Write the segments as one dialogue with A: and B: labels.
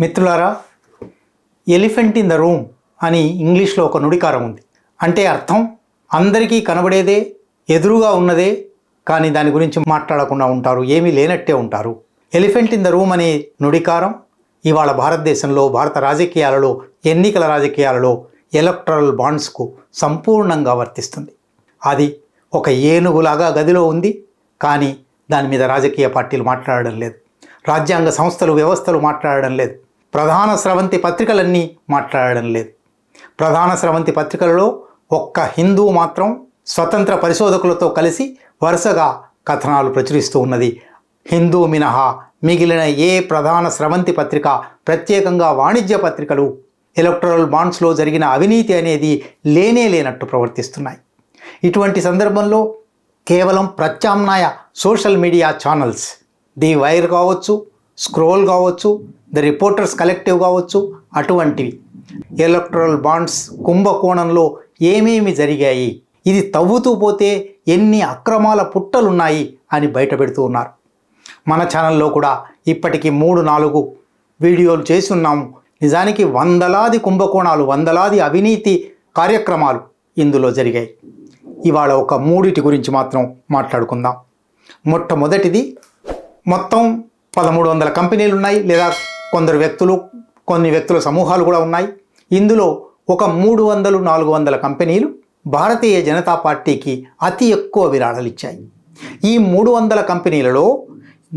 A: మిత్రులారా, elephant in the room అని ఇంగ్లీష్లో ఒక నుడికారం ఉంది. అంటే అర్థం అందరికీ కనబడేదే, ఎదురుగా ఉన్నదే, కానీ దాని గురించి మాట్లాడకుండా ఉంటారు, ఏమీ లేనట్టే ఉంటారు. ఎలిఫెంట్ ఇన్ ద రూమ్ అనే నుడికారం ఇవాళ భారతదేశంలో, భారత రాజకీయాలలో, ఎన్నికల రాజకీయాలలో ఎలక్టరల్ బాండ్స్కు సంపూర్ణంగా వర్తిస్తుంది. అది ఒక ఏనుగులాగా గదిలో ఉంది, కానీ దాని మీద రాజకీయ పార్టీలు మాట్లాడడం లేదు, రాజ్యాంగ సంస్థలు, వ్యవస్థలు మాట్లాడడం లేదు, ప్రధాన స్రవంతి పత్రికలన్నీ మాట్లాడడం లేదు. ప్రధాన స్రవంతి పత్రికలలో ఒక్క హిందూ మాత్రం స్వతంత్ర పరిశోధకులతో కలిసి వరుసగా కథనాలు ప్రచురిస్తూ ఉన్నది. హిందూ మినహా మిగిలిన ఏ ప్రధాన స్రవంతి పత్రిక, ప్రత్యేకంగా వాణిజ్య పత్రికలు ఎలక్టరల్ బాండ్స్లో జరిగిన అవినీతి అనేది లేనట్టు ప్రవర్తిస్తున్నాయి. ఇటువంటి సందర్భంలో కేవలం ప్రత్యామ్నాయ social media channels, the wire కావచ్చు, స్క్రోల్ కావచ్చు, ది రిపోర్టర్స్ కలెక్టివ్ కావచ్చు, అటువంటివి ఎలక్టరల్ బాండ్స్ కుంభకోణంలో ఏమేమి జరిగాయి, ఇది తవ్వుతూ పోతే ఎన్ని అక్రమాల పుట్టలున్నాయి అని బయటపెడుతూ ఉన్నారు. మన ఛానల్లో కూడా ఇప్పటికీ 3-4 వీడియోలు చేసి ఉన్నాము. నిజానికి వందలాది కుంభకోణాలు, వందలాది అవినీతి కార్యక్రమాలు ఇందులో జరిగాయి. ఇవాళ ఒక 3 గురించి మాత్రం మాట్లాడుకుందాం. మొట్టమొదటిది, మొత్తం 1300 కంపెనీలు ఉన్నాయి, లేదా కొన్ని వ్యక్తుల సమూహాలు కూడా ఉన్నాయి. ఇందులో ఒక 300-400 కంపెనీలు భారతీయ జనతా పార్టీకి అతి ఎక్కువ విరాళాలు ఇచ్చాయి. ఈ 300 కంపెనీలలో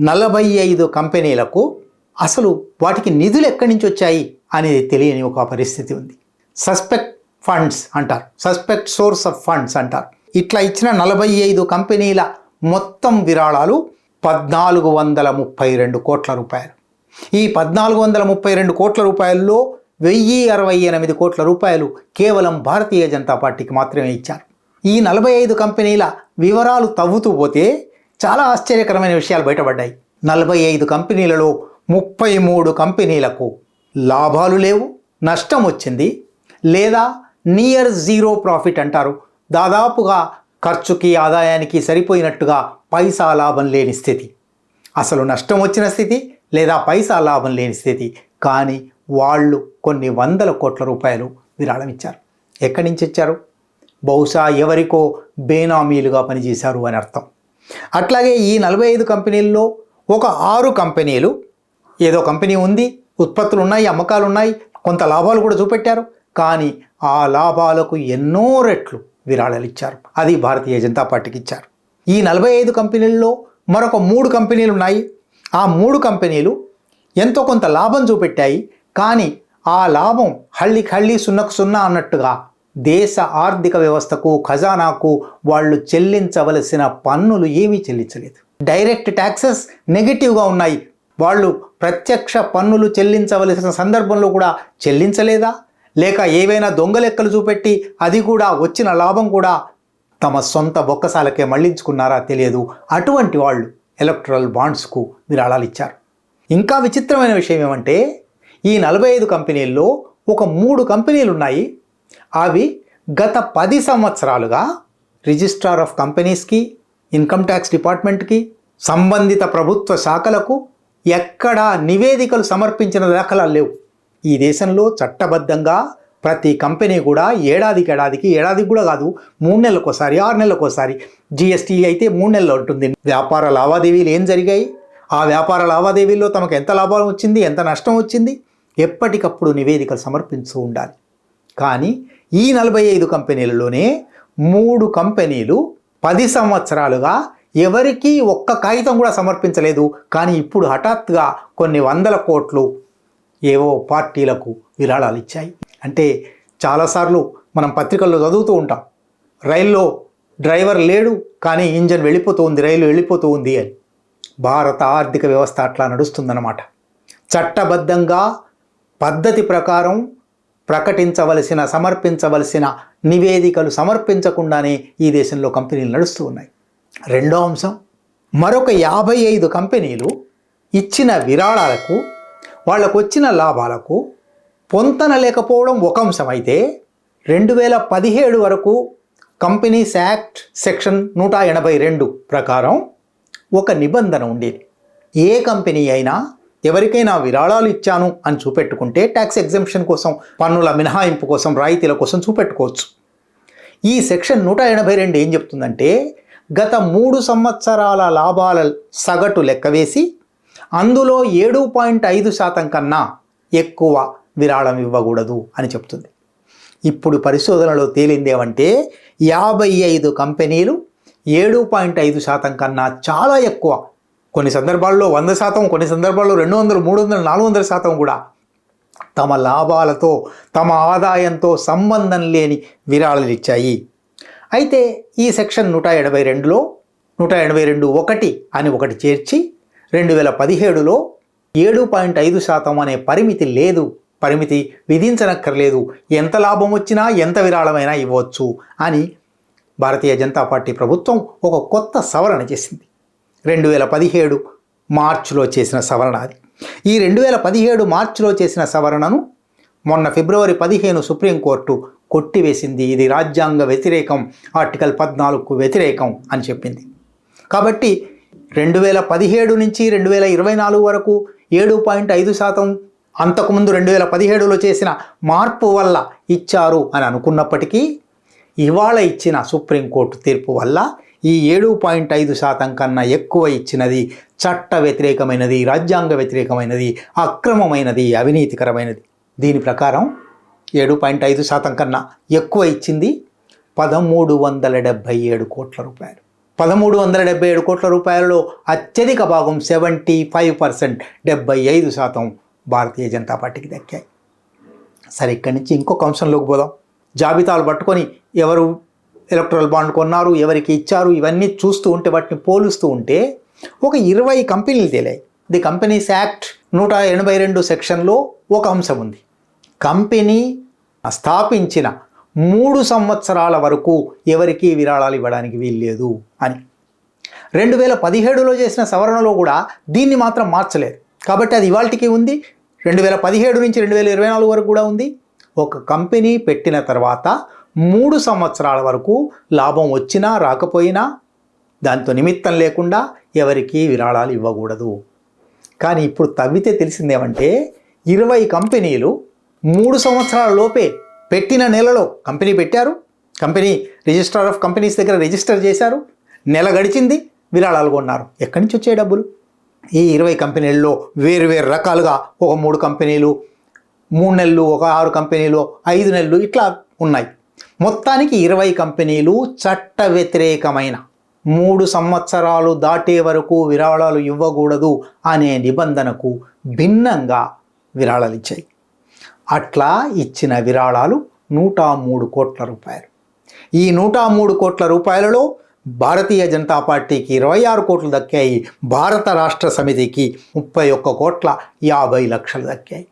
A: 45 కంపెనీలకు అసలు వాటికి నిధులు ఎక్కడి నుంచి వచ్చాయి అనేది తెలియని ఒక పరిస్థితి ఉంది. సస్పెక్ట్ ఫండ్స్ అంటారు, సస్పెక్ట్ సోర్స్ ఆఫ్ ఫండ్స్ అంటారు. ఇట్లా ఇచ్చిన 45 కంపెనీల మొత్తం విరాళాలు 1432 కోట్ల రూపాయలు. ఈ 1432 కోట్ల రూపాయల్లో 1068 కోట్ల రూపాయలు కేవలం భారతీయ జనతా పార్టీకి మాత్రమే ఇచ్చారు. ఈ 45 కంపెనీల వివరాలు తవ్వుతూ పోతే చాలా ఆశ్చర్యకరమైన విషయాలు బయటపడ్డాయి. 45 కంపెనీలలో 33 కంపెనీలకు లాభాలు లేవు, నష్టం వచ్చింది, లేదా నియర్ జీరో ప్రాఫిట్ అంటారు, దాదాపుగా ఖర్చుకి ఆదాయానికి సరిపోయినట్టుగా పైసా లాభం లేని స్థితి, అసలు నష్టం వచ్చిన స్థితి లేదా పైసా లాభం లేని స్థితి. కానీ వాళ్ళు కొన్ని 100 కోట్ల రూపాయలు విరాళం ఇచ్చారు. ఎక్కడి నుంచి ఇచ్చారు? బహుశా ఎవరికో బేనామీలుగా పనిచేశారు అని అర్థం. అట్లాగే ఈ 45 కంపెనీల్లో ఒక 6 కంపెనీలు, ఏదో కంపెనీ ఉంది, ఉత్పత్తులు ఉన్నాయి, అమ్మకాలు ఉన్నాయి, కొంత లాభాలు కూడా చూపెట్టారు, కానీ ఆ లాభాలకు ఎన్నో రెట్లు విరాళాలు ఇచ్చారు. అది భారతీయ జనతా పార్టీకి ఇచ్చారు. ఈ 45 కంపెనీల్లో మరొక 3 కంపెనీలు ఉన్నాయి. ఆ 3 కంపెనీలు ఎంతో కొంత లాభం చూపెట్టాయి, కానీ ఆ లాభం హళ్ళీ సున్నకు సున్నా అన్నట్టుగా దేశ ఆర్థిక వ్యవస్థకు, ఖజానాకు వాళ్ళు చెల్లించవలసిన పన్నులు ఏమీ చెల్లించలేదు. డైరెక్ట్ ట్యాక్సెస్ నెగిటివ్గా ఉన్నాయి. వాళ్ళు ప్రత్యక్ష పన్నులు చెల్లించవలసిన సందర్భంలో కూడా చెల్లించలేదా, లేక ఏవైనా దొంగ లెక్కలు చూపెట్టి అది కూడా వచ్చిన లాభం కూడా తమ సొంత బొక్కసాలకే మళ్లించుకున్నారా తెలియదు. అటువంటి వాళ్ళు ఎలక్టరల్ బాండ్స్కు విరాళాలు ఇచ్చారు. ఇంకా విచిత్రమైన విషయం ఏమంటే, ఈ 45 కంపెనీల్లో ఒక 3 కంపెనీలు ఉన్నాయి. అవి గత 10 సంవత్సరాలుగా రిజిస్ట్రార్ ఆఫ్ కంపెనీస్కి, ఇన్కమ్ ట్యాక్స్ డిపార్ట్మెంట్కి, సంబంధిత ప్రభుత్వ శాఖలకు ఎక్కడా నివేదికలు సమర్పించిన దాఖలాలు లేవు. ఈ దేశంలో చట్టబద్ధంగా ప్రతి కంపెనీ కూడా ఏడాదికి కూడా కాదు, 3 నెలలకోసారి, 6 నెలలకోసారి, జిఎస్టీ అయితే 3 నెలలు ఉంటుంది, వ్యాపార లావాదేవీలు ఏం జరిగాయి, ఆ వ్యాపార లావాదేవీల్లో తమకు ఎంత లాభం వచ్చింది, ఎంత నష్టం వచ్చింది, ఎప్పటికప్పుడు నివేదికలు సమర్పిస్తూ ఉండాలి. కానీ ఈ 45 కంపెనీలలోనే 3 కంపెనీలు 10 సంవత్సరాలుగా ఎవరికీ ఒక్క కాగితం కూడా సమర్పించలేదు. కానీ ఇప్పుడు హఠాత్తుగా కొన్ని 100 కోట్లు ఏవో పార్టీలకు విరాళాలు ఇచ్చాయి. అంటే చాలాసార్లు మనం పత్రికల్లో చదువుతూ ఉంటాం, రైల్లో డ్రైవర్ లేడు కానీ ఇంజన్ వెళ్ళిపోతూ ఉంది, రైలు వెళ్ళిపోతూ ఉంది అని. భారత ఆర్థిక వ్యవస్థ అట్లా నడుస్తుందన్నమాట. చట్టబద్ధంగా పద్ధతి ప్రకారం సమర్పించవలసిన నివేదికలు సమర్పించకుండానే ఈ దేశంలో కంపెనీలు నడుస్తూ ఉన్నాయి. రెండో అంశం, మరొక 55 కంపెనీలు ఇచ్చిన విరాళాలకు, వాళ్ళకు వచ్చిన లాభాలకు పొంతన లేకపోవడం ఒక అంశం అయితే, 2017 వరకు కంపెనీస్ యాక్ట్ సెక్షన్ 182 ప్రకారం ఒక నిబంధన ఉండేది. ఏ కంపెనీ అయినా ఎవరికైనా విరాళాలు ఇచ్చాను అని చూపెట్టుకుంటే ట్యాక్స్ ఎగ్జంప్షన్ కోసం, పన్నుల మినహాయింపు కోసం, రాయితీల కోసం చూపెట్టుకోవచ్చు. ఈ సెక్షన్ 182 ఏం చెప్తుందంటే, గత 3 సంవత్సరాల లాభాల సగటు లెక్కవేసి అందులో 7.5% కన్నా ఎక్కువ విరాళం ఇవ్వకూడదు అని చెప్తుంది. ఇప్పుడు పరిశోధనలో తేలిందేమంటే 55 కంపెనీలు 7.5% కన్నా చాలా ఎక్కువ, కొన్ని సందర్భాల్లో 100%, కొన్ని సందర్భాల్లో 200, 300, 400% కూడా తమ లాభాలతో, తమ ఆదాయంతో సంబంధం లేని విరాళాలు ఇచ్చాయి. అయితే ఈ సెక్షన్ 182లో 182(1) అని ఒకటి చేర్చి 2017లో 7.5% అనే పరిమితి లేదు, పరిమితి విధించనక్కర్లేదు, ఎంత లాభం వచ్చినా ఎంత విరాళమైనా ఇవ్వచ్చు అని భారతీయ జనతా పార్టీ ప్రభుత్వం ఒక కొత్త సవరణ చేసింది. 2017 మార్చిలో చేసిన సవరణ అది. ఈ 2017 మార్చిలో చేసిన సవరణను మొన్న ఫిబ్రవరి 15 సుప్రీంకోర్టు కొట్టివేసింది. ఇది రాజ్యాంగ వ్యతిరేకం, ఆర్టికల్ 14కు వ్యతిరేకం అని చెప్పింది. కాబట్టి 2017 నుంచి 2024 వరకు 7.5%, అంతకుముందు 2017లో చేసిన మార్పు వల్ల ఇచ్చారు అని అనుకున్నప్పటికీ ఇవాళ ఇచ్చిన సుప్రీంకోర్టు తీర్పు వల్ల ఈ 7.5% కన్నా ఎక్కువ ఇచ్చినది చట్ట వ్యతిరేకమైనది, రాజ్యాంగ వ్యతిరేకమైనది, అక్రమమైనది, అవినీతికరమైనది. దీని ప్రకారం 7.5% కన్నా ఎక్కువ ఇచ్చింది 1377 కోట్ల రూపాయలు. 1377 కోట్ల రూపాయలలో అత్యధిక భాగం 75%, 75% భారతీయ జనతా పార్టీకి దక్కాయి. సరే, ఇక్కడి నుంచి ఇంకొక అంశంలోకి పోదాం. జాబితాలు పట్టుకొని ఎవరు ఎలక్ట్రల్ బాండ్ కొన్నారు, ఎవరికి ఇచ్చారు, ఇవన్నీ చూస్తూ ఉంటే, వాటిని పోలుస్తూ ఉంటే ఒక 20 కంపెనీలు తేలాయి. ది కంపెనీస్ యాక్ట్ 182 సెక్షన్లో ఒక అంశం ఉంది. కంపెనీ స్థాపించిన 3 సంవత్సరాల వరకు ఎవరికీ విరాళాలు ఇవ్వడానికి వీల్లేదు అని. 2017లో చేసిన సవరణలో కూడా దీన్ని మాత్రం మార్చలేదు. కాబట్టి అది ఇవాల్టికి ఉంది. 2017 నుంచి 2024 వరకు కూడా ఉంది. ఒక కంపెనీ పెట్టిన తర్వాత 3 సంవత్సరాల వరకు లాభం వచ్చినా రాకపోయినా దాంతో నిమిత్తం లేకుండా ఎవరికి విరాళాలు ఇవ్వకూడదు. కానీ ఇప్పుడు తవ్వితే తెలిసిందేమంటే 20 కంపెనీలు 3 సంవత్సరాల లోపే పెట్టిన నెలలో కంపెనీ పెట్టారు, కంపెనీ రిజిస్ట్రార్ ఆఫ్ కంపెనీస్ దగ్గర రిజిస్టర్ చేశారు, నెల గడిచింది, విరాళాలు కొన్నారు. ఎక్కడి నుంచి వచ్చే డబ్బులు? ఈ 20 కంపెనీల్లో వేరు రకాలుగా ఒక 3 కంపెనీలు 3 నెలలు, ఒక 6 కంపెనీలు 5 నెలలు ఇట్లా ఉన్నాయి. మొత్తానికి 20 కంపెనీలు చట్ట వ్యతిరేకమైన 3 సంవత్సరాలు దాటే వరకు విరాళాలు ఇవ్వకూడదు అనే నిబంధనకు భిన్నంగా విరాళాలు ఇచ్చాయి. అట్లా ఇచ్చిన విరాళాలు 103 కోట్ల రూపాయలు. ఈ 103 కోట్ల రూపాయలలో భారతీయ జనతా పార్టీకి 26 కోట్లు దక్కాయి, భారత రాష్ట్ర సమితికి 31 కోట్ల 50 లక్షలు దక్కాయి.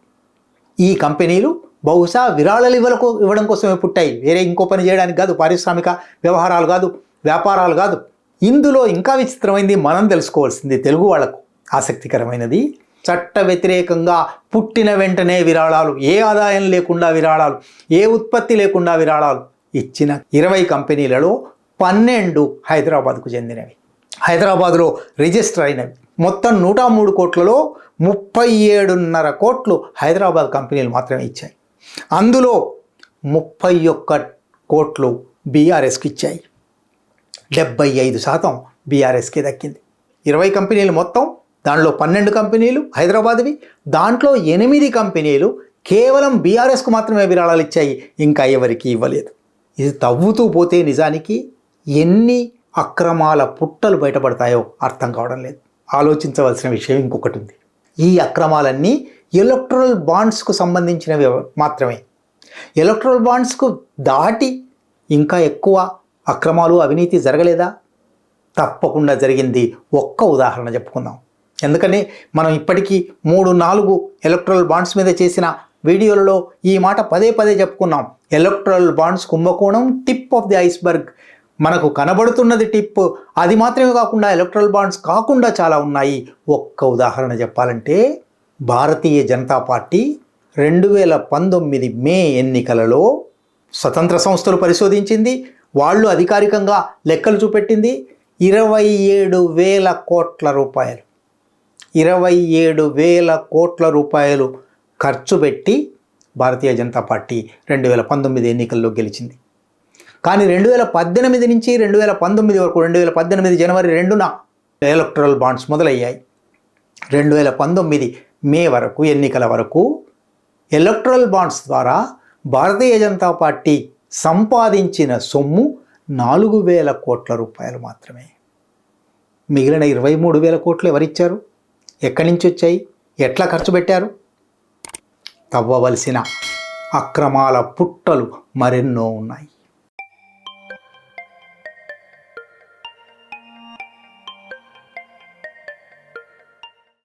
A: ఈ కంపెనీలు బహుశా విరాళాలు ఇవ్వడం కోసమే పుట్టాయి, వేరే ఇంకో పని చేయడానికి కాదు, పారిశ్రామిక వ్యవహారాలు కాదు, వ్యాపారాలు కాదు. ఇందులో ఇంకా విచిత్రమైంది, మనం తెలుసుకోవాల్సింది, తెలుగు వాళ్లకు ఆసక్తికరమైనది, చట్ట వ్యతిరేకంగా పుట్టిన వెంటనే విరాళాలు, ఏ ఆదాయం లేకుండా విరాళాలు, ఏ ఉత్పత్తి లేకుండా విరాళాలు ఇచ్చిన 20 కంపెనీలలో 12 హైదరాబాద్కు చెందినవి, హైదరాబాద్లో రిజిస్టర్ అయినవి. మొత్తం 103 కోట్లలో 37.5 కోట్లు హైదరాబాద్ కంపెనీలు మాత్రమే ఇచ్చాయి. అందులో 31 కోట్లు బీఆర్ఎస్కి ఇచ్చాయి. 75% బీఆర్ఎస్కి దక్కింది. 20 కంపెనీలు మొత్తం, దాంట్లో 12 కంపెనీలు హైదరాబాద్వి, దాంట్లో 8 కంపెనీలు కేవలం బీఆర్ఎస్కు మాత్రమే విరాళాలు ఇచ్చాయి, ఇంకా ఎవరికి ఇవ్వలేదు. ఇది తవ్వుతూ పోతే నిజానికి ఎన్ని అక్రమాల పుట్టలు బయటపడతాయో అర్థం కావడం లేదు. ఆలోచించవలసిన విషయం ఇంకొకటి ఉంది. ఈ అక్రమాలన్నీ ఎలక్ట్రల్ బాండ్స్కు సంబంధించినవి మాత్రమే. ఎలక్ట్రల్ బాండ్స్కు దాటి ఇంకా ఎక్కువ అక్రమాలు, అవినీతి జరగలేదా? తప్పకుండా జరిగింది. ఒక్క ఉదాహరణ చెప్పుకుందాం. ఎందుకని మనం ఇప్పటికీ 3-4 ఎలక్ట్రల్ బాండ్స్ మీద చేసిన వీడియోలలో ఈ మాట పదే చెప్పుకున్నాం. ఎలక్ట్రల్ బాండ్స్ కుంభకోణం టిప్ ఆఫ్ ది ఐస్బర్గ్. మనకు కనబడుతున్నది టిప్, అది మాత్రమే కాకుండా ఎలక్ట్రల్ బాండ్స్ కాకుండా చాలా ఉన్నాయి. ఒక్క ఉదాహరణ చెప్పాలంటే, భారతీయ జనతా పార్టీ 2019 మే ఎన్నికలలో స్వతంత్ర సంస్థలు పరిశోధించింది, వాళ్ళు అధికారికంగా లెక్కలు చూపెట్టింది. 27,000 కోట్ల రూపాయలు 27,000 కోట్ల రూపాయలు ఖర్చు పెట్టి భారతీయ జనతా పార్టీ 2019 ఎన్నికల్లో గెలిచింది. కానీ 2018 నుంచి 2019 వరకు 2018 జనవరి 2న ఎలక్టరల్ బాండ్స్ మొదలయ్యాయి. 2019 మే వరకు ఎన్నికల వరకు ఎలక్టరల్ బాండ్స్ ద్వారా భారతీయ జనతా పార్టీ సంపాదించిన సొమ్ము 4,000 కోట్ల రూపాయలు మాత్రమే. మిగిలిన 23,000 కోట్లు ఎవరిచ్చారు? ఎక్కడి నుంచి వచ్చాయి? ఎట్లా ఖర్చు పెట్టారు? తవ్వవలసిన అక్రమాల పుట్టలు మరెన్నో ఉన్నాయి.